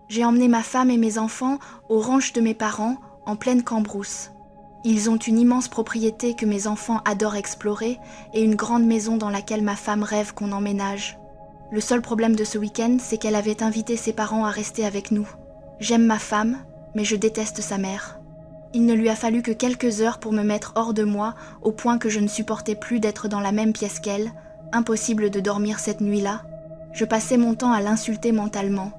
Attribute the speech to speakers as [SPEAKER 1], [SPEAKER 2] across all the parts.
[SPEAKER 1] J'ai emmené ma femme et mes enfants au ranch de mes parents, en pleine Cambrousse. Ils ont une immense propriété que mes enfants adorent explorer et une grande maison dans laquelle ma femme rêve qu'on emménage. Le seul problème de ce week-end, c'est qu'elle avait invité ses parents à rester avec nous. J'aime ma femme, mais je déteste sa mère. Il ne lui a fallu que quelques heures pour me mettre hors de moi, au point que je ne supportais plus d'être dans la même pièce qu'elle. Impossible de dormir cette nuit-là. Je passais mon temps à l'insulter mentalement.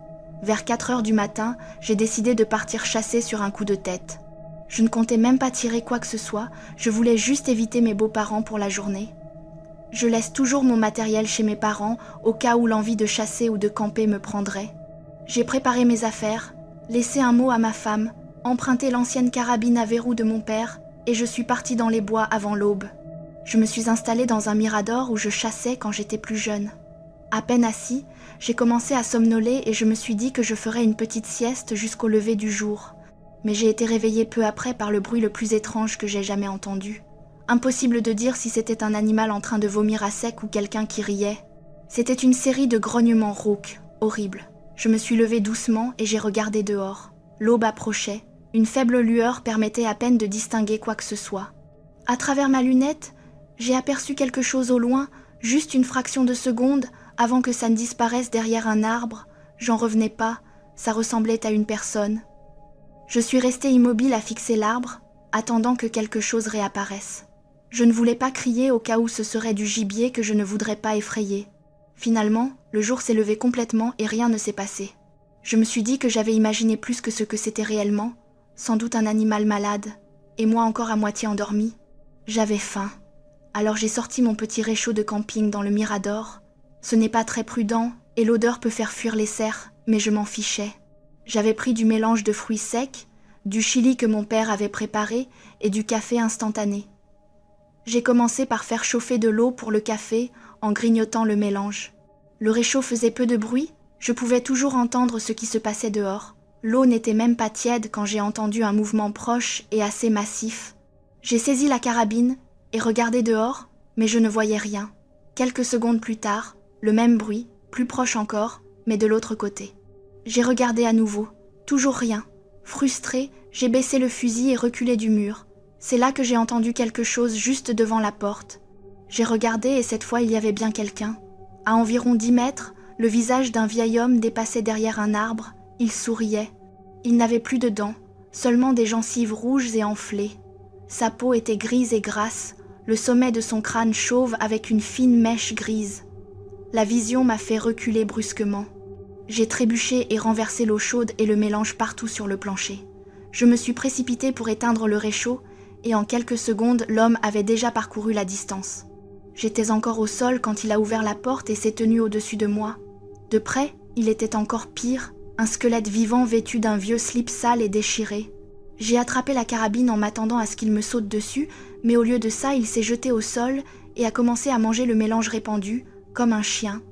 [SPEAKER 1] Vers 4 heures du matin, j'ai décidé de partir chasser sur un coup de tête. Je ne comptais même pas tirer quoi que ce soit, je voulais juste éviter mes beaux-parents pour la journée. Je laisse toujours mon matériel chez mes parents, au cas où l'envie de chasser ou de camper me prendrait. J'ai préparé mes affaires, laissé un mot à ma femme, emprunté l'ancienne carabine à verrou de mon père, et je suis partie dans les bois avant l'aube. Je me suis installée dans un mirador où je chassais quand j'étais plus jeune. À peine assis, j'ai commencé à somnoler et je me suis dit que je ferais une petite sieste jusqu'au lever du jour. Mais j'ai été réveillée peu après par le bruit le plus étrange que j'ai jamais entendu. Impossible de dire si c'était un animal en train de vomir à sec ou quelqu'un qui riait. C'était une série de grognements rauques, horribles. Je me suis levée doucement et j'ai regardé dehors. L'aube approchait. Une faible lueur permettait à peine de distinguer quoi que ce soit. À travers ma lunette, j'ai aperçu quelque chose au loin, juste une fraction de seconde, avant que ça ne disparaisse derrière un arbre. J'en revenais pas, ça ressemblait à une personne. Je suis restée immobile à fixer l'arbre, attendant que quelque chose réapparaisse. Je ne voulais pas crier au cas où ce serait du gibier que je ne voudrais pas effrayer. Finalement, le jour s'est levé complètement et rien ne s'est passé. Je me suis dit que j'avais imaginé plus que ce que c'était réellement, sans doute un animal malade, et moi encore à moitié endormie. J'avais faim. Alors j'ai sorti mon petit réchaud de camping dans le mirador. Ce n'est pas très prudent, et l'odeur peut faire fuir les cerfs, mais je m'en fichais. J'avais pris du mélange de fruits secs, du chili que mon père avait préparé et du café instantané. J'ai commencé par faire chauffer de l'eau pour le café en grignotant le mélange. Le réchaud faisait peu de bruit, je pouvais toujours entendre ce qui se passait dehors. L'eau n'était même pas tiède quand j'ai entendu un mouvement proche et assez massif. J'ai saisi la carabine et regardé dehors, mais je ne voyais rien. Quelques secondes plus tard, le même bruit, plus proche encore, mais de l'autre côté. J'ai regardé à nouveau, toujours rien. Frustrée, j'ai baissé le fusil et reculé du mur. C'est là que j'ai entendu quelque chose juste devant la porte. J'ai regardé et cette fois il y avait bien quelqu'un. À environ 10 mètres, le visage d'un vieil homme dépassait derrière un arbre. Il souriait. Il n'avait plus de dents, seulement des gencives rouges et enflées. Sa peau était grise et grasse, le sommet de son crâne chauve avec une fine mèche grise. La vision m'a fait reculer brusquement. J'ai trébuché et renversé l'eau chaude et le mélange partout sur le plancher. Je me suis précipitée pour éteindre le réchaud et en quelques secondes, l'homme avait déjà parcouru la distance. J'étais encore au sol quand il a ouvert la porte et s'est tenu au-dessus de moi. De près, il était encore pire, un squelette vivant vêtu d'un vieux slip sale et déchiré. J'ai attrapé la carabine en m'attendant à ce qu'il me saute dessus, mais au lieu de ça, il s'est jeté au sol et a commencé à manger le mélange répandu, comme un chien.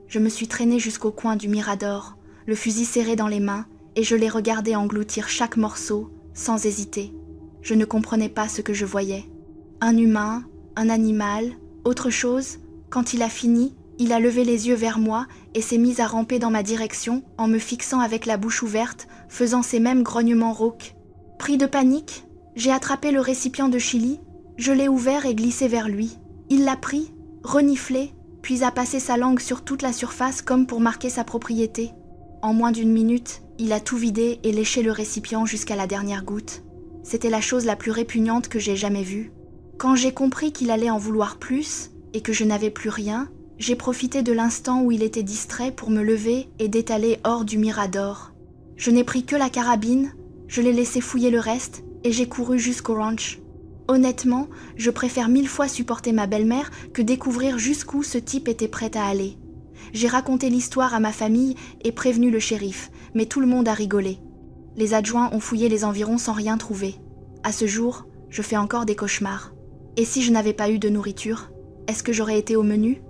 [SPEAKER 1] Je me suis traînée jusqu'au coin du mirador, le fusil serré dans les mains, et je l'ai regardé engloutir chaque morceau, sans hésiter. Je ne comprenais pas ce que je voyais. Un humain, un animal, autre chose. Quand il a fini, il a levé les yeux vers moi et s'est mis à ramper dans ma direction en me fixant avec la bouche ouverte, faisant ces mêmes grognements rauques. Pris de panique, j'ai attrapé le récipient de chili, je l'ai ouvert et glissé vers lui. Il l'a pris, reniflé, puis a passé sa langue sur toute la surface comme pour marquer sa propriété. En moins d'1 minute, il a tout vidé et léché le récipient jusqu'à la dernière goutte. C'était la chose la plus répugnante que j'ai jamais vue. Quand j'ai compris qu'il allait en vouloir plus et que je n'avais plus rien, j'ai profité de l'instant où il était distrait pour me lever et d'étaler hors du mirador. Je n'ai pris que la carabine, je l'ai laissé fouiller le reste et j'ai couru jusqu'au ranch. Honnêtement, je préfère 1000 fois supporter ma belle-mère que découvrir jusqu'où ce type était prêt à aller. J'ai raconté l'histoire à ma famille et prévenu le shérif, mais tout le monde a rigolé. Les adjoints ont fouillé les environs sans rien trouver. À ce jour, je fais encore des cauchemars. Et si je n'avais pas eu de nourriture, est-ce que j'aurais été au menu ?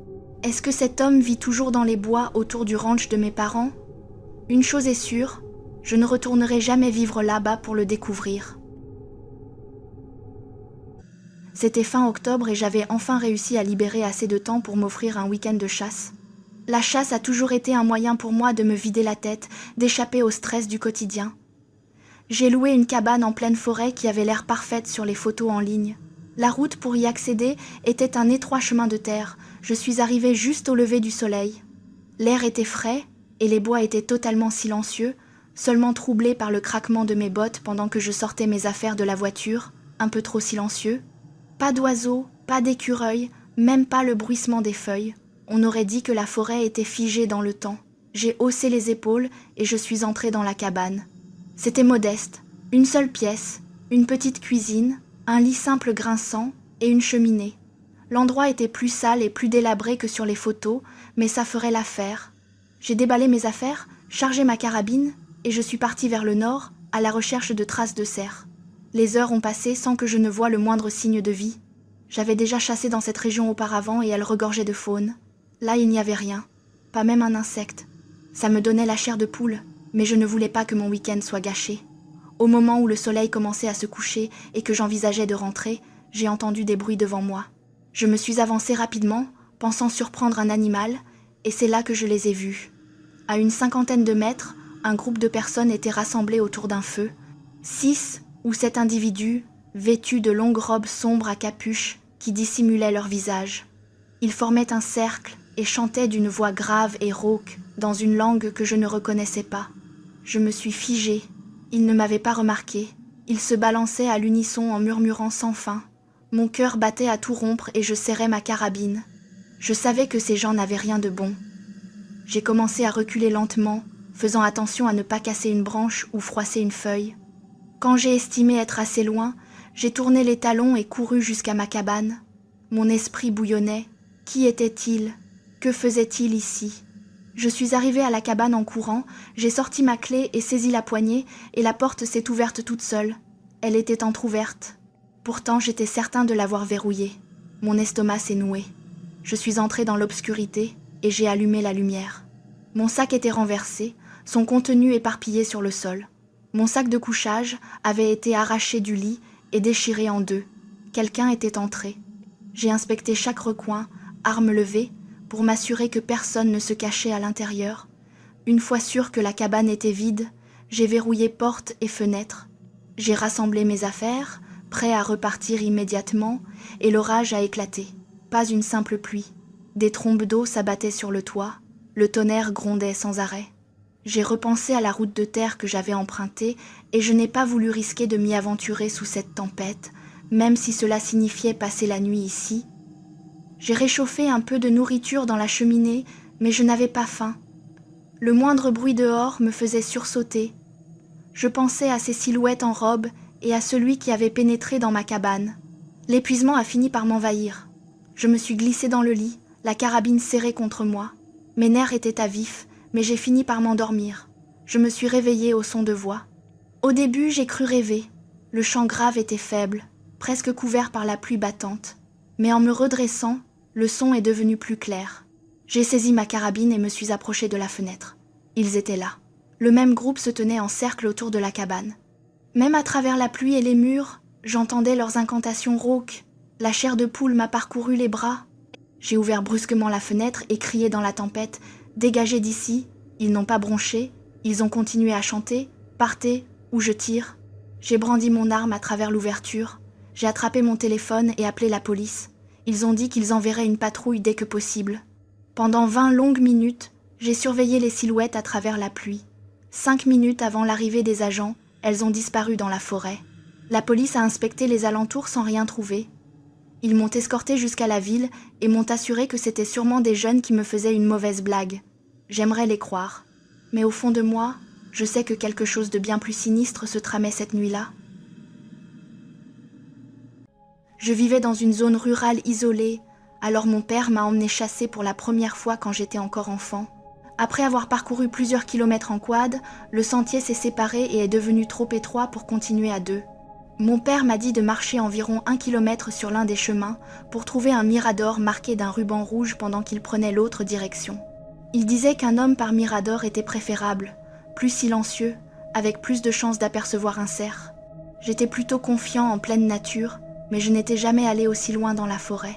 [SPEAKER 1] Est-ce que cet homme vit toujours dans les bois autour du ranch de mes parents ? Une chose est sûre, je ne retournerai jamais vivre là-bas pour le découvrir. C'était fin octobre et j'avais enfin réussi à libérer assez de temps pour m'offrir un week-end de chasse. La chasse a toujours été un moyen pour moi de me vider la tête, d'échapper au stress du quotidien. J'ai loué une cabane en pleine forêt qui avait l'air parfaite sur les photos en ligne. La route pour y accéder était un étroit chemin de terre. Je suis arrivée juste au lever du soleil. L'air était frais et les bois étaient totalement silencieux, seulement troublés par le craquement de mes bottes pendant que je sortais mes affaires de la voiture, un peu trop silencieux. Pas d'oiseaux, pas d'écureuils, même pas le bruissement des feuilles. On aurait dit que la forêt était figée dans le temps. J'ai haussé les épaules et je suis entrée dans la cabane. C'était modeste, une seule pièce, une petite cuisine, un lit simple grinçant et une cheminée. L'endroit était plus sale et plus délabré que sur les photos, mais ça ferait l'affaire. J'ai déballé mes affaires, chargé ma carabine et je suis partie vers le nord à la recherche de traces de cerfs. Les heures ont passé sans que je ne voie le moindre signe de vie. J'avais déjà chassé dans cette région auparavant et elle regorgeait de faune. Là, il n'y avait rien, pas même un insecte. Ça me donnait la chair de poule, mais je ne voulais pas que mon week-end soit gâché. Au moment où le soleil commençait à se coucher et que j'envisageais de rentrer, j'ai entendu des bruits devant moi. Je me suis avancée rapidement, pensant surprendre un animal, et c'est là que je les ai vus. À une 50aine de mètres, un groupe de personnes était rassemblé autour d'un feu. 6 ou 7 individus, vêtus de longues robes sombres à capuche, qui dissimulaient leur visage. Ils formaient un cercle et chantaient d'une voix grave et rauque, dans une langue que je ne reconnaissais pas. Je me suis figée. Ils ne m'avaient pas remarqué. Ils se balançaient à l'unisson en murmurant sans fin. Mon cœur battait à tout rompre et je serrais ma carabine. Je savais que ces gens n'avaient rien de bon. J'ai commencé à reculer lentement, faisant attention à ne pas casser une branche ou froisser une feuille. Quand j'ai estimé être assez loin, j'ai tourné les talons et couru jusqu'à ma cabane. Mon esprit bouillonnait. Qui était-il? Que faisait-il ici? Je suis arrivée à la cabane en courant, j'ai sorti ma clé et saisi la poignée, et la porte s'est ouverte toute seule. Elle était entr'ouverte. Pourtant, j'étais certain de l'avoir verrouillée. Mon estomac s'est noué. Je suis entrée dans l'obscurité et j'ai allumé la lumière. Mon sac était renversé, son contenu éparpillé sur le sol. Mon sac de couchage avait été arraché du lit et déchiré en deux. Quelqu'un était entré. J'ai inspecté chaque recoin, arme levée, pour m'assurer que personne ne se cachait à l'intérieur. Une fois sûre que la cabane était vide, j'ai verrouillé portes et fenêtres. J'ai rassemblé mes affaires, prêt à repartir immédiatement, et l'orage a éclaté. Pas une simple pluie. Des trombes d'eau s'abattaient sur le toit, le tonnerre grondait sans arrêt. J'ai repensé à la route de terre que j'avais empruntée et je n'ai pas voulu risquer de m'y aventurer sous cette tempête, même si cela signifiait passer la nuit ici. J'ai réchauffé un peu de nourriture dans la cheminée, mais je n'avais pas faim. Le moindre bruit dehors me faisait sursauter. Je pensais à ces silhouettes en robe et à celui qui avait pénétré dans ma cabane. L'épuisement a fini par m'envahir. Je me suis glissée dans le lit, la carabine serrée contre moi. Mes nerfs étaient à vif, mais j'ai fini par m'endormir. Je me suis réveillée au son de voix. Au début, j'ai cru rêver. Le chant grave était faible, presque couvert par la pluie battante. Mais en me redressant, le son est devenu plus clair. J'ai saisi ma carabine et me suis approchée de la fenêtre. Ils étaient là. Le même groupe se tenait en cercle autour de la cabane. Même à travers la pluie et les murs, j'entendais leurs incantations rauques. La chair de poule m'a parcouru les bras. J'ai ouvert brusquement la fenêtre et crié dans la tempête « Dégagez d'ici !» Ils n'ont pas bronché, ils ont continué à chanter « Partez, ou je tire !» J'ai brandi mon arme à travers l'ouverture. J'ai attrapé mon téléphone et appelé la police. Ils ont dit qu'ils enverraient une patrouille dès que possible. Pendant 20 longues minutes, j'ai surveillé les silhouettes à travers la pluie. 5 minutes avant l'arrivée des agents, elles ont disparu dans la forêt. La police a inspecté les alentours sans rien trouver. Ils m'ont escorté jusqu'à la ville et m'ont assuré que c'était sûrement des jeunes qui me faisaient une mauvaise blague. J'aimerais les croire. Mais au fond de moi, je sais que quelque chose de bien plus sinistre se tramait cette nuit-là. Je vivais dans une zone rurale isolée, alors mon père m'a emmené chasser pour la première fois quand j'étais encore enfant. Après avoir parcouru plusieurs kilomètres en quad, le sentier s'est séparé et est devenu trop étroit pour continuer à deux. Mon père m'a dit de marcher environ 1 kilomètre sur l'un des chemins pour trouver un mirador marqué d'un ruban rouge pendant qu'il prenait l'autre direction. Il disait qu'un homme par mirador était préférable, plus silencieux, avec plus de chances d'apercevoir un cerf. J'étais plutôt confiant en pleine nature, mais je n'étais jamais allé aussi loin dans la forêt.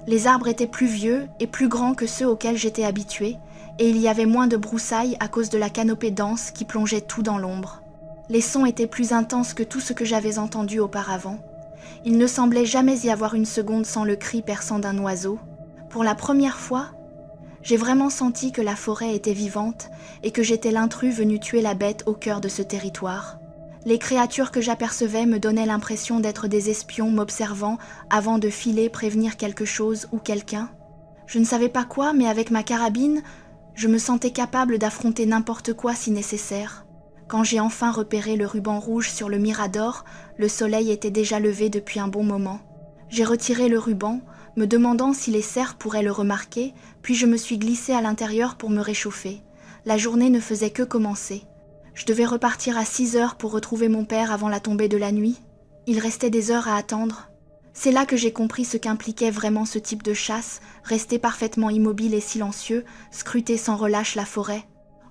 [SPEAKER 1] Les arbres étaient plus vieux et plus grands que ceux auxquels j'étais habituée, et il y avait moins de broussailles à cause de la canopée dense qui plongeait tout dans l'ombre. Les sons étaient plus intenses que tout ce que j'avais entendu auparavant. Il ne semblait jamais y avoir une seconde sans le cri perçant d'un oiseau. Pour la première fois, j'ai vraiment senti que la forêt était vivante et que j'étais l'intrus venu tuer la bête au cœur de ce territoire. Les créatures que j'apercevais me donnaient l'impression d'être des espions m'observant avant de filer prévenir quelque chose ou quelqu'un. Je ne savais pas quoi, mais avec ma carabine, je me sentais capable d'affronter n'importe quoi si nécessaire. Quand j'ai enfin repéré le ruban rouge sur le mirador, le soleil était déjà levé depuis un bon moment. J'ai retiré le ruban, me demandant si les cerfs pourraient le remarquer, puis je me suis glissée à l'intérieur pour me réchauffer. La journée ne faisait que commencer. Je devais repartir à 6 heures pour retrouver mon père avant la tombée de la nuit. Il restait des heures à attendre. C'est là que j'ai compris ce qu'impliquait vraiment ce type de chasse, rester parfaitement immobile et silencieux, scruter sans relâche la forêt.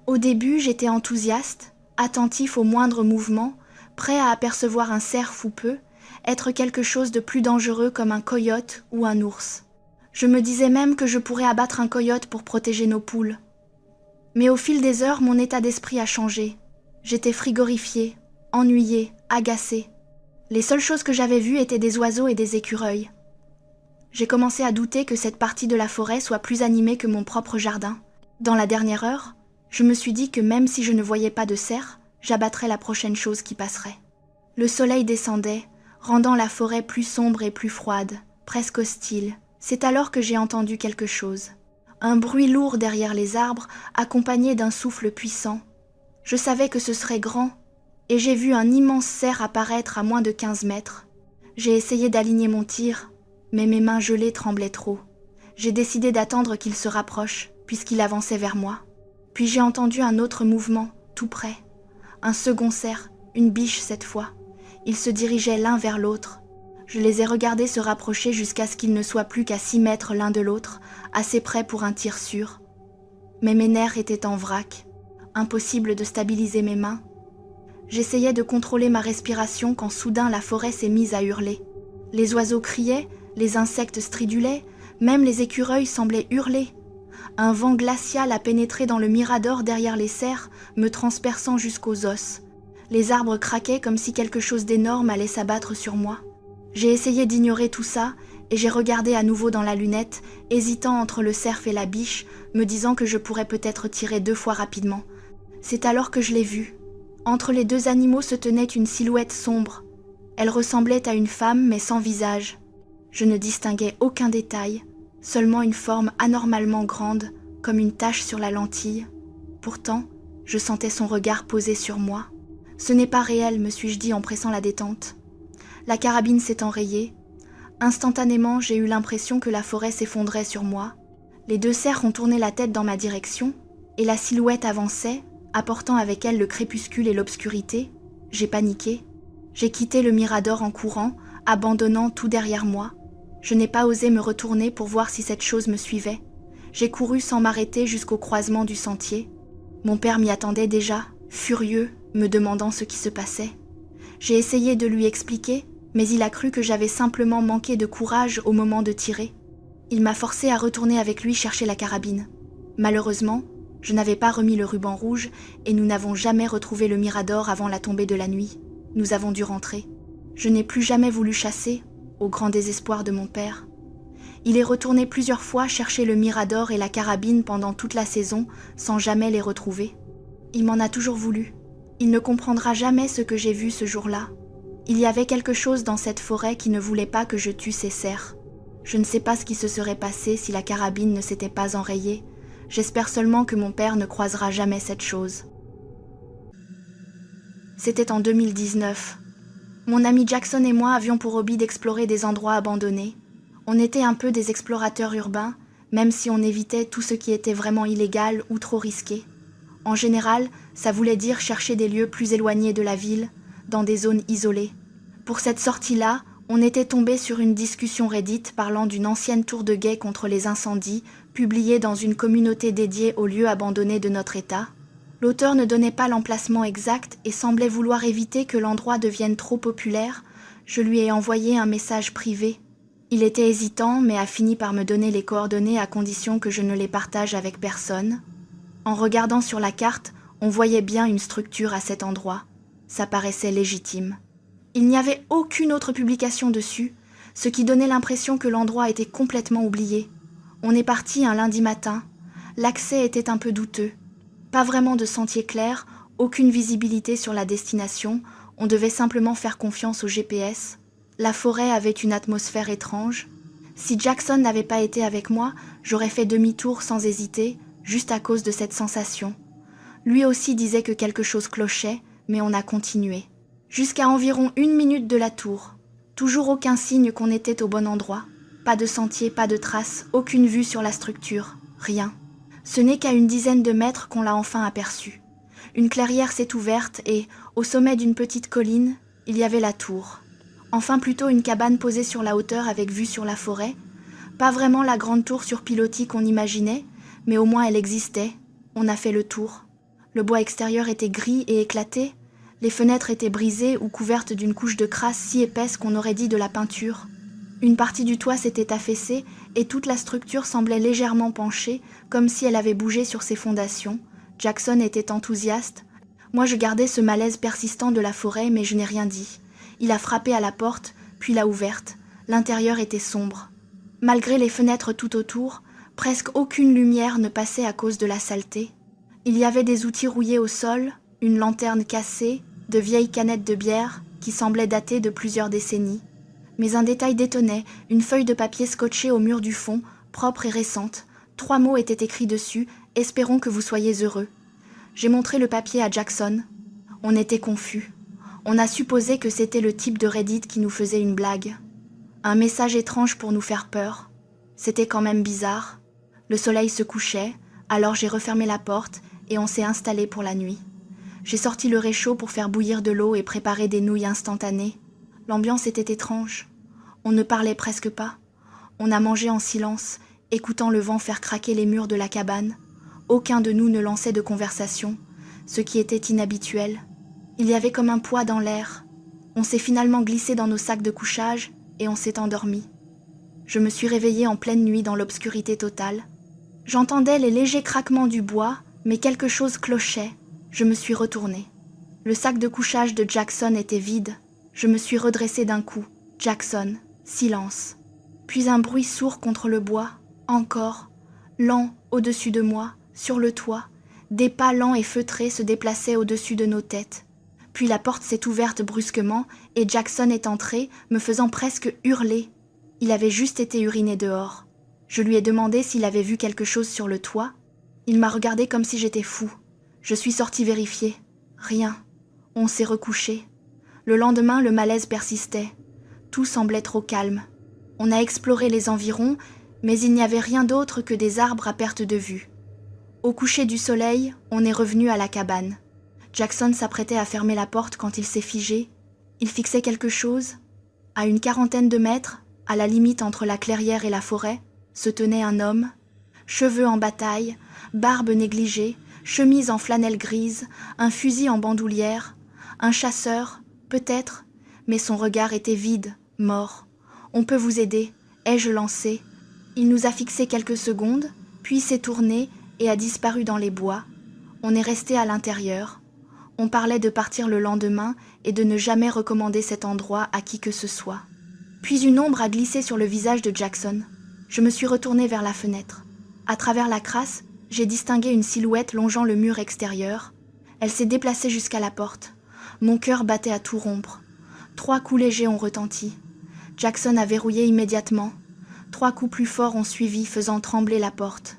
[SPEAKER 1] Au début, j'étais enthousiaste, attentif au moindre mouvement, prêt à apercevoir un cerf ou peu, être quelque chose de plus dangereux comme un coyote ou un ours. Je me disais même que je pourrais abattre un coyote pour protéger nos poules. Mais au fil des heures, mon état d'esprit a changé. J'étais frigorifiée, ennuyée, agacée. Les seules choses que j'avais vues étaient des oiseaux et des écureuils. J'ai commencé à douter que cette partie de la forêt soit plus animée que mon propre jardin. Dans la dernière heure, je me suis dit que même si je ne voyais pas de cerf, j'abattrais la prochaine chose qui passerait. Le soleil descendait, rendant la forêt plus sombre et plus froide, presque hostile. C'est alors que j'ai entendu quelque chose. Un bruit lourd derrière les arbres, accompagné d'un souffle puissant. Je savais que ce serait grand, et j'ai vu un immense cerf apparaître à moins de 15 mètres. J'ai essayé d'aligner mon tir, mais mes mains gelées tremblaient trop. J'ai décidé d'attendre qu'il se rapproche, puisqu'il avançait vers moi. Puis j'ai entendu un autre mouvement, tout près. Un second cerf, une biche cette fois. Ils se dirigeaient l'un vers l'autre. Je les ai regardés se rapprocher jusqu'à ce qu'ils ne soient plus qu'à 6 mètres l'un de l'autre, assez près pour un tir sûr. Mais mes nerfs étaient en vrac. Impossible de stabiliser mes mains. J'essayais de contrôler ma respiration quand soudain la forêt s'est mise à hurler. Les oiseaux criaient, les insectes stridulaient, même les écureuils semblaient hurler. Un vent glacial a pénétré dans le mirador derrière les cerfs, me transperçant jusqu'aux os. Les arbres craquaient comme si quelque chose d'énorme allait s'abattre sur moi. J'ai essayé d'ignorer tout ça et j'ai regardé à nouveau dans la lunette, hésitant entre le cerf et la biche, me disant que je pourrais peut-être tirer 2 fois rapidement. C'est alors que je l'ai vue. Entre les 2 animaux se tenait une silhouette sombre. Elle ressemblait à une femme mais sans visage. Je ne distinguais aucun détail, seulement une forme anormalement grande, comme une tache sur la lentille. Pourtant, je sentais son regard posé sur moi. Ce n'est pas réel, me suis-je dit en pressant la détente. La carabine s'est enrayée. Instantanément, j'ai eu l'impression que la forêt s'effondrait sur moi. Les 2 cerfs ont tourné la tête dans ma direction, et la silhouette avançait, apportant avec elle le crépuscule et l'obscurité. J'ai paniqué. J'ai quitté le mirador en courant, abandonnant tout derrière moi. Je n'ai pas osé me retourner pour voir si cette chose me suivait. J'ai couru sans m'arrêter jusqu'au croisement du sentier. Mon père m'y attendait déjà, furieux, me demandant ce qui se passait. J'ai essayé de lui expliquer, mais il a cru que j'avais simplement manqué de courage au moment de tirer. Il m'a forcé à retourner avec lui chercher la carabine. Malheureusement, je n'avais pas remis le ruban rouge et nous n'avons jamais retrouvé le mirador avant la tombée de la nuit. Nous avons dû rentrer. Je n'ai plus jamais voulu chasser, au grand désespoir de mon père. Il est retourné plusieurs fois chercher le mirador et la carabine pendant toute la saison sans jamais les retrouver. Il m'en a toujours voulu. Il ne comprendra jamais ce que j'ai vu ce jour-là. Il y avait quelque chose dans cette forêt qui ne voulait pas que je tue ces cerfs. Je ne sais pas ce qui se serait passé si la carabine ne s'était pas enrayée. J'espère seulement que mon père ne croisera jamais cette chose. C'était en 2019. Mon ami Jackson et moi avions pour hobby d'explorer des endroits abandonnés. On était un peu des explorateurs urbains, même si on évitait tout ce qui était vraiment illégal ou trop risqué. En général, ça voulait dire chercher des lieux plus éloignés de la ville, dans des zones isolées. Pour cette sortie-là, on était tombé sur une discussion Reddit parlant d'une ancienne tour de guet contre les incendies, publiée dans une communauté dédiée aux lieux abandonnés de notre État. L'auteur ne donnait pas l'emplacement exact et semblait vouloir éviter que l'endroit devienne trop populaire. Je lui ai envoyé un message privé. Il était hésitant, mais a fini par me donner les coordonnées à condition que je ne les partage avec personne. En regardant sur la carte, on voyait bien une structure à cet endroit. Ça paraissait légitime. Il n'y avait aucune autre publication dessus, ce qui donnait l'impression que l'endroit était complètement oublié. On est parti un lundi matin. L'accès était un peu douteux. Pas vraiment de sentier clair, aucune visibilité sur la destination, on devait simplement faire confiance au GPS. La forêt avait une atmosphère étrange. Si Jackson n'avait pas été avec moi, j'aurais fait demi-tour sans hésiter, juste à cause de cette sensation. Lui aussi disait que quelque chose clochait, mais on a continué. Jusqu'à environ 1 minute de la tour. Toujours aucun signe qu'on était au bon endroit. Pas de sentier, pas de traces, aucune vue sur la structure, rien. Ce n'est qu'à une dizaine de mètres qu'on l'a enfin aperçu. Une clairière s'est ouverte et, au sommet d'une petite colline, il y avait la tour. Enfin plutôt une cabane posée sur la hauteur avec vue sur la forêt. Pas vraiment la grande tour sur pilotis qu'on imaginait, mais au moins elle existait. On a fait le tour. Le bois extérieur était gris et éclaté. Les fenêtres étaient brisées ou couvertes d'une couche de crasse si épaisse qu'on aurait dit de la peinture. Une partie du toit s'était affaissée et toute la structure semblait légèrement penchée, comme si elle avait bougé sur ses fondations. Jackson était enthousiaste. Moi je gardais ce malaise persistant de la forêt, mais je n'ai rien dit. Il a frappé à la porte, puis l'a ouverte. L'intérieur était sombre. Malgré les fenêtres tout autour, presque aucune lumière ne passait à cause de la saleté. Il y avait des outils rouillés au sol, une lanterne cassée, de vieilles canettes de bière qui semblaient dater de plusieurs décennies. Mais un détail détonnait, une feuille de papier scotchée au mur du fond, propre et récente. 3 mots étaient écrits dessus, « Espérons que vous soyez heureux ». J'ai montré le papier à Jackson. On était confus. On a supposé que c'était le type de Reddit qui nous faisait une blague. Un message étrange pour nous faire peur. C'était quand même bizarre. Le soleil se couchait, alors j'ai refermé la porte et on s'est installé pour la nuit. J'ai sorti le réchaud pour faire bouillir de l'eau et préparer des nouilles instantanées. L'ambiance était étrange. On ne parlait presque pas. On a mangé en silence, écoutant le vent faire craquer les murs de la cabane. Aucun de nous ne lançait de conversation, ce qui était inhabituel. Il y avait comme un poids dans l'air. On s'est finalement glissé dans nos sacs de couchage et on s'est endormi. Je me suis réveillée en pleine nuit dans l'obscurité totale. J'entendais les légers craquements du bois, mais quelque chose clochait. Je me suis retournée. Le sac de couchage de Jackson était vide. Je me suis redressée d'un coup. Jackson, silence. Puis un bruit sourd contre le bois, encore, lent au-dessus de moi, sur le toit. Des pas lents et feutrés se déplaçaient au-dessus de nos têtes. Puis la porte s'est ouverte brusquement et Jackson est entré, me faisant presque hurler. Il avait juste été uriné dehors. Je lui ai demandé s'il avait vu quelque chose sur le toit. Il m'a regardé comme si j'étais fou. Je suis sortie vérifier. Rien. On s'est recouché. Le lendemain, le malaise persistait. Tout semblait trop calme. On a exploré les environs, mais il n'y avait rien d'autre que des arbres à perte de vue. Au coucher du soleil, on est revenu à la cabane. Jackson s'apprêtait à fermer la porte quand il s'est figé. Il fixait quelque chose. À une 40aine de mètres, à la limite entre la clairière et la forêt, se tenait un homme. Cheveux en bataille, barbe négligée, chemise en flanelle grise, un fusil en bandoulière. Un chasseur, peut-être, mais son regard était vide, mort. « On peut vous aider », ai-je lancé. Il nous a fixé quelques secondes, puis s'est tourné et a disparu dans les bois. On est resté à l'intérieur. On parlait de partir le lendemain et de ne jamais recommander cet endroit à qui que ce soit. Puis une ombre a glissé sur le visage de Jackson. Je me suis retournée vers la fenêtre. À travers la crasse, j'ai distingué une silhouette longeant le mur extérieur. Elle s'est déplacée jusqu'à la porte. Mon cœur battait à tout rompre. 3 coups légers ont retenti. Jackson a verrouillé immédiatement. 3 coups plus forts ont suivi, faisant trembler la porte.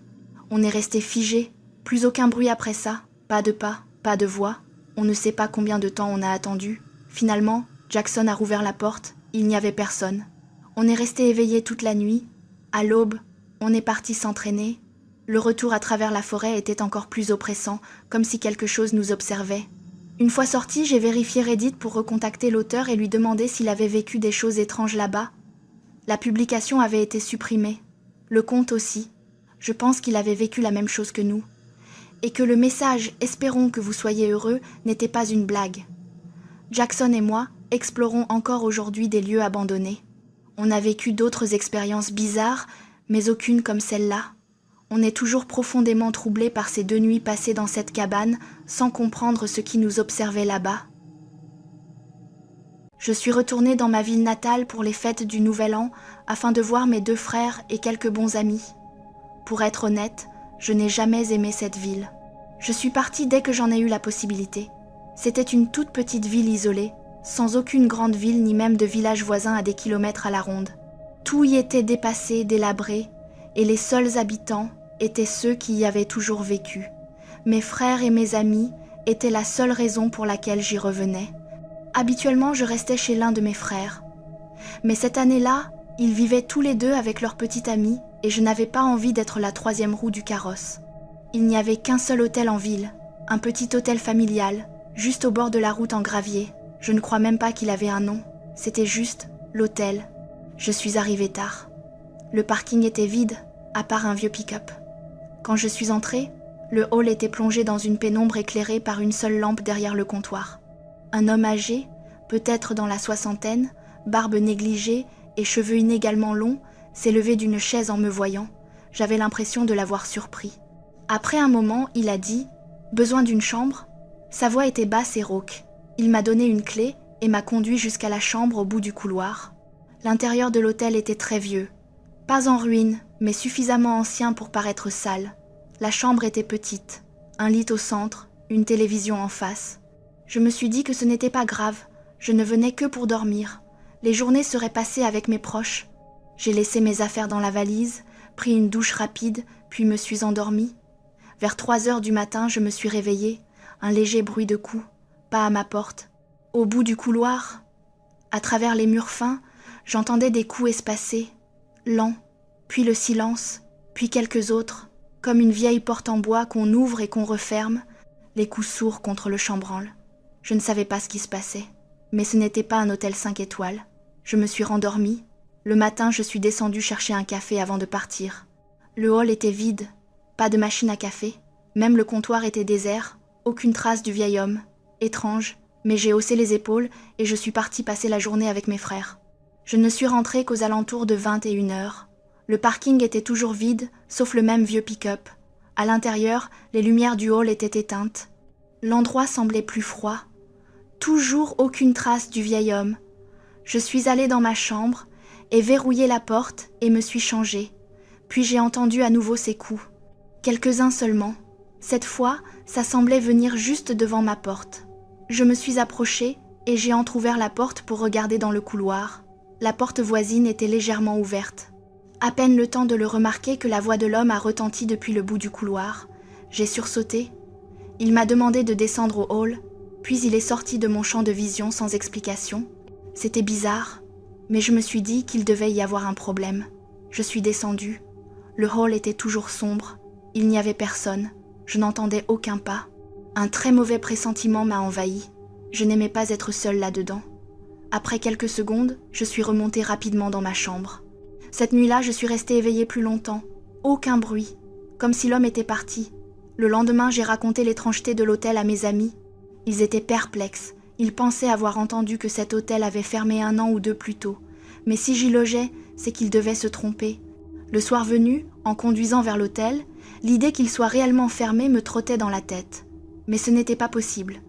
[SPEAKER 1] On est resté figé. Plus aucun bruit après ça. Pas de pas, pas de voix. On ne sait pas combien de temps on a attendu. Finalement, Jackson a rouvert la porte. Il n'y avait personne. On est resté éveillé toute la nuit. À l'aube, on est parti s'entraîner. Le retour à travers la forêt était encore plus oppressant, comme si quelque chose nous observait. Une fois sorti, j'ai vérifié Reddit pour recontacter l'auteur et lui demander s'il avait vécu des choses étranges là-bas. La publication avait été supprimée. Le compte aussi. Je pense qu'il avait vécu la même chose que nous. Et que le message « Espérons que vous soyez heureux » n'était pas une blague. Jackson et moi explorons encore aujourd'hui des lieux abandonnés. On a vécu d'autres expériences bizarres, mais aucune comme celle-là. On est toujours profondément troublé par ces 2 nuits passées dans cette cabane, sans comprendre ce qui nous observait là-bas. Je suis retournée dans ma ville natale pour les fêtes du Nouvel An, afin de voir mes 2 frères et quelques bons amis. Pour être honnête, je n'ai jamais aimé cette ville. Je suis partie dès que j'en ai eu la possibilité. C'était une toute petite ville isolée, sans aucune grande ville ni même de village voisin à des kilomètres à la ronde. Tout y était dépassé, délabré, et les seuls habitants étaient ceux qui y avaient toujours vécu. Mes frères et mes amis étaient la seule raison pour laquelle j'y revenais. Habituellement, je restais chez l'un de mes frères. Mais cette année-là, ils vivaient tous les 2 avec leur petite amie et je n'avais pas envie d'être la 3e roue du carrosse. Il n'y avait qu'un seul hôtel en ville, un petit hôtel familial, juste au bord de la route en gravier. Je ne crois même pas qu'il avait un nom, c'était juste l'hôtel. Je suis arrivée tard. Le parking était vide, à part un vieux pick-up. Quand je suis entrée, le hall était plongé dans une pénombre éclairée par une seule lampe derrière le comptoir. Un homme âgé, peut-être dans la 60aine, barbe négligée et cheveux inégalement longs, s'est levé d'une chaise en me voyant. J'avais l'impression de l'avoir surpris. Après un moment, il a dit « Besoin d'une chambre ?» Sa voix était basse et rauque. Il m'a donné une clé et m'a conduit jusqu'à la chambre au bout du couloir. L'intérieur de l'hôtel était très vieux. Pas en ruine, mais suffisamment ancien pour paraître sale. La chambre était petite, un lit au centre, une télévision en face. Je me suis dit que ce n'était pas grave, je ne venais que pour dormir. Les journées seraient passées avec mes proches. J'ai laissé mes affaires dans la valise, pris une douche rapide, puis me suis endormie. Vers 3 heures du matin, je me suis réveillée, un léger bruit de coups, pas à ma porte. Au bout du couloir, à travers les murs fins, j'entendais des coups espacés, lents, puis le silence, puis quelques autres, comme une vieille porte en bois qu'on ouvre et qu'on referme, les coups sourds contre le chambranle. Je ne savais pas ce qui se passait, mais ce n'était pas un hôtel 5 étoiles. Je me suis rendormie. Le matin, je suis descendue chercher un café avant de partir. Le hall était vide, pas de machine à café, même le comptoir était désert, aucune trace du vieil homme. Étrange, mais j'ai haussé les épaules et je suis partie passer la journée avec mes frères. Je ne suis rentrée qu'aux alentours de 21 heures. Le parking était toujours vide, sauf le même vieux pick-up. À l'intérieur, les lumières du hall étaient éteintes. L'endroit semblait plus froid. Toujours aucune trace du vieil homme. Je suis allée dans ma chambre et verrouillé la porte et me suis changée. Puis j'ai entendu à nouveau ces coups. Quelques-uns seulement. Cette fois, ça semblait venir juste devant ma porte. Je me suis approchée et j'ai entrouvert la porte pour regarder dans le couloir. La porte voisine était légèrement ouverte. À peine le temps de le remarquer que la voix de l'homme a retenti depuis le bout du couloir. J'ai sursauté. Il m'a demandé de descendre au hall, puis il est sorti de mon champ de vision sans explication. C'était bizarre, mais je me suis dit qu'il devait y avoir un problème. Je suis descendue. Le hall était toujours sombre. Il n'y avait personne. Je n'entendais aucun pas. Un très mauvais pressentiment m'a envahi. Je n'aimais pas être seule là-dedans. Après quelques secondes, je suis remontée rapidement dans ma chambre. Cette nuit-là, je suis restée éveillée plus longtemps. Aucun bruit, comme si l'homme était parti. Le lendemain, j'ai raconté l'étrangeté de l'hôtel à mes amis. Ils étaient perplexes. Ils pensaient avoir entendu que cet hôtel avait fermé 1 an ou 2 plus tôt. Mais si j'y logeais, c'est qu'ils devaient se tromper. Le soir venu, en conduisant vers l'hôtel, l'idée qu'il soit réellement fermé me trottait dans la tête. Mais ce n'était pas possible.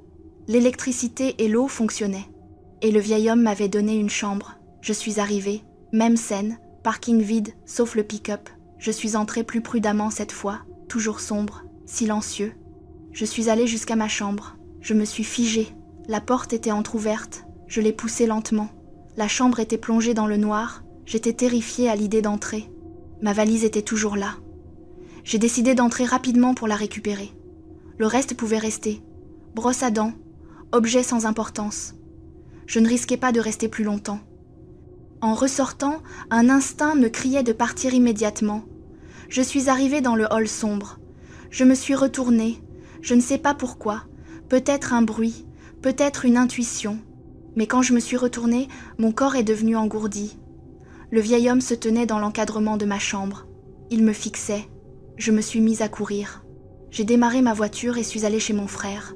[SPEAKER 1] L'électricité et l'eau fonctionnaient. Et le vieil homme m'avait donné une chambre. Je suis arrivée, même scène, parking vide, sauf le pick-up. Je suis entrée plus prudemment cette fois, toujours sombre, silencieux. Je suis allée jusqu'à ma chambre. Je me suis figée. La porte était entr'ouverte. Je l'ai poussée lentement. La chambre était plongée dans le noir. J'étais terrifiée à l'idée d'entrer. Ma valise était toujours là. J'ai décidé d'entrer rapidement pour la récupérer. Le reste pouvait rester. Brosse à dents, objet sans importance. Je ne risquais pas de rester plus longtemps. En ressortant, un instinct me criait de partir immédiatement. Je suis arrivée dans le hall sombre. Je me suis retournée. Je ne sais pas pourquoi. Peut-être un bruit, peut-être une intuition. Mais quand je me suis retournée, mon corps est devenu engourdi. Le vieil homme se tenait dans l'encadrement de ma chambre. Il me fixait. Je me suis mise à courir. J'ai démarré ma voiture et suis allée chez mon frère.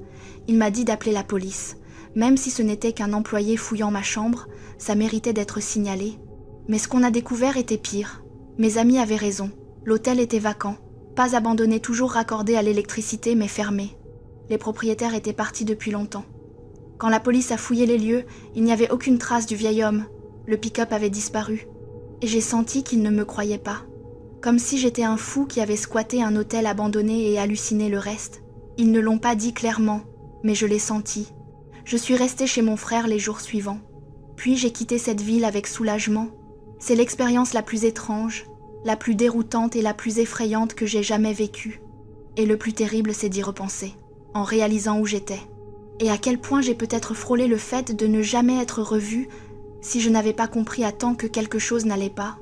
[SPEAKER 1] Il m'a dit d'appeler la police. Même si ce n'était qu'un employé fouillant ma chambre, ça méritait d'être signalé. Mais ce qu'on a découvert était pire. Mes amis avaient raison. L'hôtel était vacant. Pas abandonné, toujours raccordé à l'électricité, mais fermé. Les propriétaires étaient partis depuis longtemps. Quand la police a fouillé les lieux, il n'y avait aucune trace du vieil homme. Le pick-up avait disparu. Et j'ai senti qu'ils ne me croyaient pas. Comme si j'étais un fou qui avait squatté un hôtel abandonné et halluciné le reste. Ils ne l'ont pas dit clairement, mais je l'ai senti. Je suis restée chez mon frère les jours suivants. Puis j'ai quitté cette ville avec soulagement. C'est l'expérience la plus étrange, la plus déroutante et la plus effrayante que j'ai jamais vécue. Et le plus terrible, c'est d'y repenser, en réalisant où j'étais. Et à quel point j'ai peut-être frôlé le fait de ne jamais être revue si je n'avais pas compris à temps que quelque chose n'allait pas.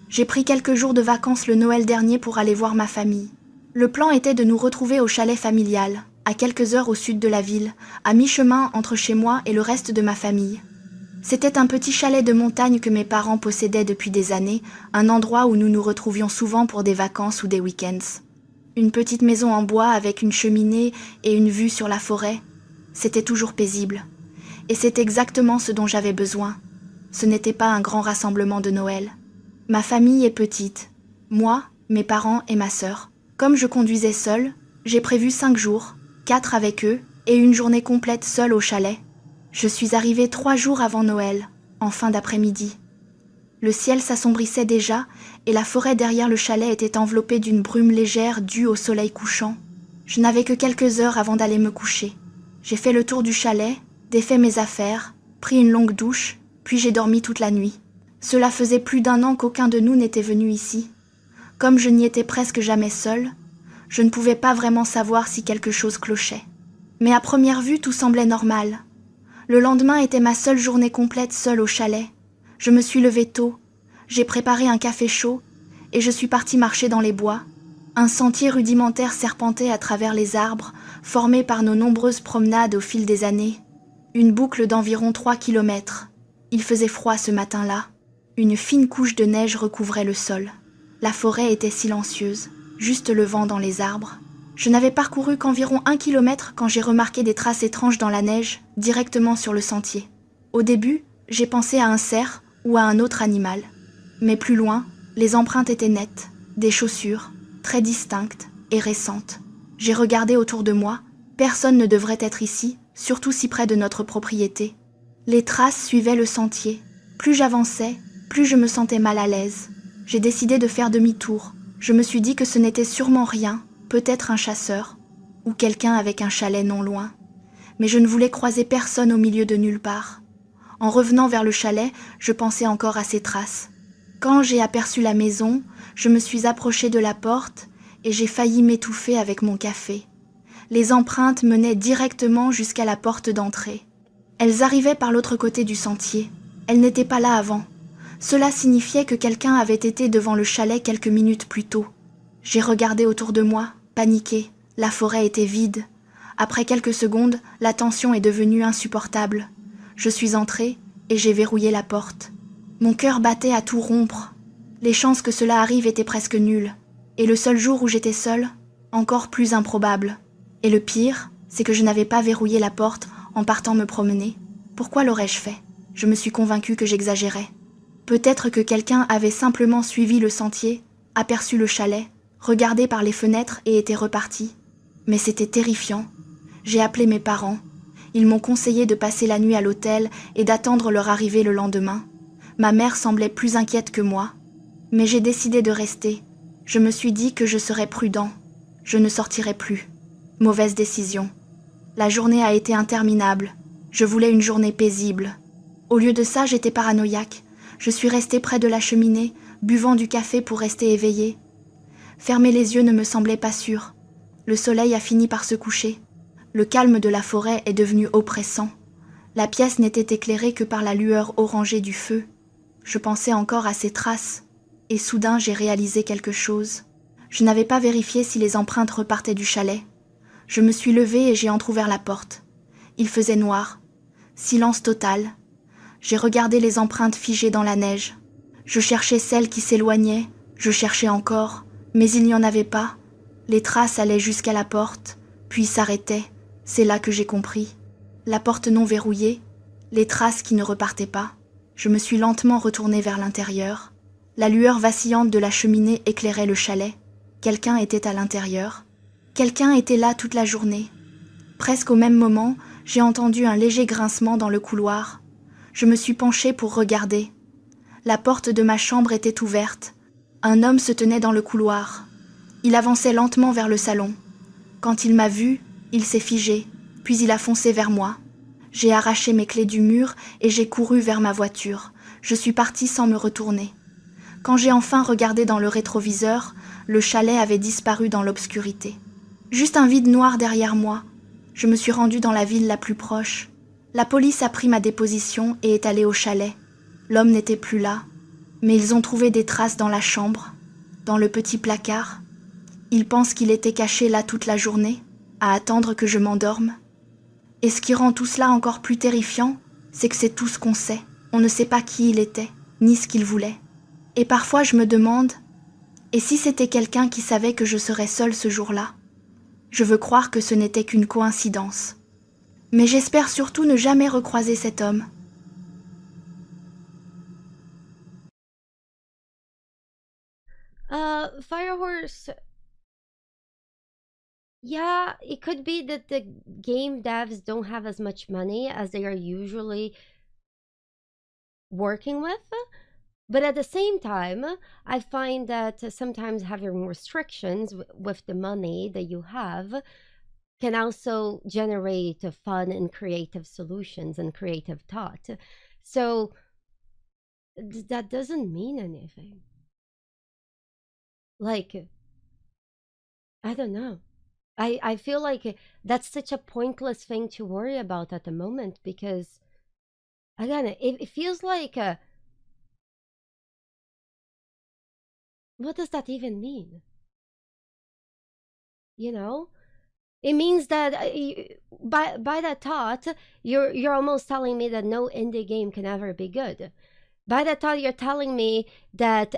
[SPEAKER 1] J'ai pris quelques jours de vacances le Noël dernier pour aller voir ma famille. Le plan était de nous retrouver au chalet familial, à quelques heures au sud de la ville, à mi-chemin entre chez moi et le reste de ma famille. C'était un petit chalet de montagne que mes parents possédaient depuis des années, un endroit où nous nous retrouvions souvent pour des vacances ou des week-ends. Une petite maison en bois avec une cheminée et une vue sur la forêt. C'était toujours paisible. Et c'est exactement ce dont j'avais besoin. Ce n'était pas un grand rassemblement de Noël. Ma famille est petite. Moi, mes parents et ma sœur. Comme je conduisais seule, j'ai prévu 5 jours, 4 avec eux, et une journée complète seule au chalet. Je suis arrivée 3 jours avant Noël, en fin d'après-midi. Le ciel s'assombrissait déjà, et la forêt derrière le chalet était enveloppée d'une brume légère due au soleil couchant. Je n'avais que quelques heures avant d'aller me coucher. J'ai fait le tour du chalet, défait mes affaires, pris une longue douche, puis j'ai dormi toute la nuit. Cela faisait plus d'1 an qu'aucun de nous n'était venu ici. Comme je n'y étais presque jamais seule, je ne pouvais pas vraiment savoir si quelque chose clochait. Mais à première vue, tout semblait normal. Le lendemain était ma seule journée complète seule au chalet. Je me suis levée tôt, j'ai préparé un café chaud et je suis partie marcher dans les bois. Un sentier rudimentaire serpentait à travers les arbres, formé par nos nombreuses promenades au fil des années. Une boucle d'environ 3 kilomètres. Il faisait froid ce matin-là. Une fine couche de neige recouvrait le sol. La forêt était silencieuse, juste le vent dans les arbres. Je n'avais parcouru qu'environ 1 kilomètre quand j'ai remarqué des traces étranges dans la neige, directement sur le sentier. Au début, j'ai pensé à un cerf ou à un autre animal. Mais plus loin, les empreintes étaient nettes, des chaussures, très distinctes et récentes. J'ai regardé autour de moi, personne ne devrait être ici, surtout si près de notre propriété. Les traces suivaient le sentier. Plus j'avançais, plus je me sentais mal à l'aise. J'ai décidé de faire demi-tour. Je me suis dit que ce n'était sûrement rien, peut-être un chasseur, ou quelqu'un avec un chalet non loin. Mais je ne voulais croiser personne au milieu de nulle part. En revenant vers le chalet, je pensais encore à ces traces. Quand j'ai aperçu la maison, je me suis approchée de la porte et j'ai failli m'étouffer avec mon café. Les empreintes menaient directement jusqu'à la porte d'entrée. Elles arrivaient par l'autre côté du sentier. Elles n'étaient pas là avant. Cela signifiait que quelqu'un avait été devant le chalet quelques minutes plus tôt. J'ai regardé autour de moi, paniquée. La forêt était vide. Après quelques secondes, la tension est devenue insupportable. Je suis entrée et j'ai verrouillé la porte. Mon cœur battait à tout rompre. Les chances que cela arrive étaient presque nulles. Et le seul jour où j'étais seule, encore plus improbable. Et le pire, c'est que je n'avais pas verrouillé la porte en partant me promener. Pourquoi l'aurais-je fait ? Je me suis convaincue que j'exagérais. Peut-être que quelqu'un avait simplement suivi le sentier, aperçu le chalet, regardé par les fenêtres et était reparti. Mais c'était terrifiant. J'ai appelé mes parents. Ils m'ont conseillé de passer la nuit à l'hôtel et d'attendre leur arrivée le lendemain. Ma mère semblait plus inquiète que moi. Mais j'ai décidé de rester. Je me suis dit que je serais prudent. Je ne sortirais plus. Mauvaise décision. La journée a été interminable. Je voulais une journée paisible. Au lieu de ça, j'étais paranoïaque. Je suis restée près de la cheminée, buvant du café pour rester éveillée. Fermer les yeux ne me semblait pas sûr. Le soleil a fini par se coucher. Le calme de la forêt est devenu oppressant. La pièce n'était éclairée que par la lueur orangée du feu. Je pensais encore à ces traces, et soudain j'ai réalisé quelque chose. Je n'avais pas vérifié si les empreintes repartaient du chalet. Je me suis levée et j'ai entrouvert la porte. Il faisait noir. Silence total. J'ai regardé les empreintes figées dans la neige. Je cherchais celles qui s'éloignaient, je cherchais encore, mais il n'y en avait pas. Les traces allaient jusqu'à la porte, puis s'arrêtaient. C'est là que j'ai compris. La porte non verrouillée, Les traces qui ne repartaient pas. Je me suis lentement retournée vers l'intérieur. La lueur vacillante de la cheminée éclairait le chalet. Quelqu'un était à l'intérieur. Quelqu'un était là toute la journée. Presque au même moment, j'ai entendu un léger grincement dans le couloir. Je me suis penchée pour regarder. La porte de ma chambre était ouverte. Un homme se tenait dans le couloir. Il avançait lentement vers le salon. Quand il m'a vue, il s'est figé, puis il a foncé vers moi. J'ai arraché mes clés du mur et j'ai couru vers ma voiture. Je suis partie sans me retourner. Quand j'ai enfin regardé dans le rétroviseur, le chalet avait disparu dans l'obscurité. Juste un vide noir derrière moi. Je me suis rendue dans la ville la plus proche. La police a pris ma déposition et est allée au chalet. L'homme n'était plus là, mais ils ont trouvé des traces dans la chambre, dans le petit placard. Ils pensent qu'il était caché là toute la journée, à attendre que je m'endorme. Et ce qui rend tout cela encore plus terrifiant, c'est que c'est tout ce qu'on sait. On ne sait pas qui il était, ni ce qu'il voulait. Et parfois je me demande, et si c'était quelqu'un qui savait que je serais seule ce jour-là? Je veux croire que ce n'était qu'une coïncidence. Mais j'espère surtout ne jamais recroiser cet homme.
[SPEAKER 2] Firehorse. Yeah, it could be that the game devs don't have as much money as they are usually working with. But at the same time, I find that sometimes having restrictions with the money that you have can also generate fun and creative solutions and creative thought. So that doesn't mean anything. Like, I don't know. I feel like that's such a pointless thing to worry about at the moment because, again, it feels like, what does that even mean? You know? It means that by that thought, you're almost telling me that no indie game can ever be good. By that thought, you're telling me that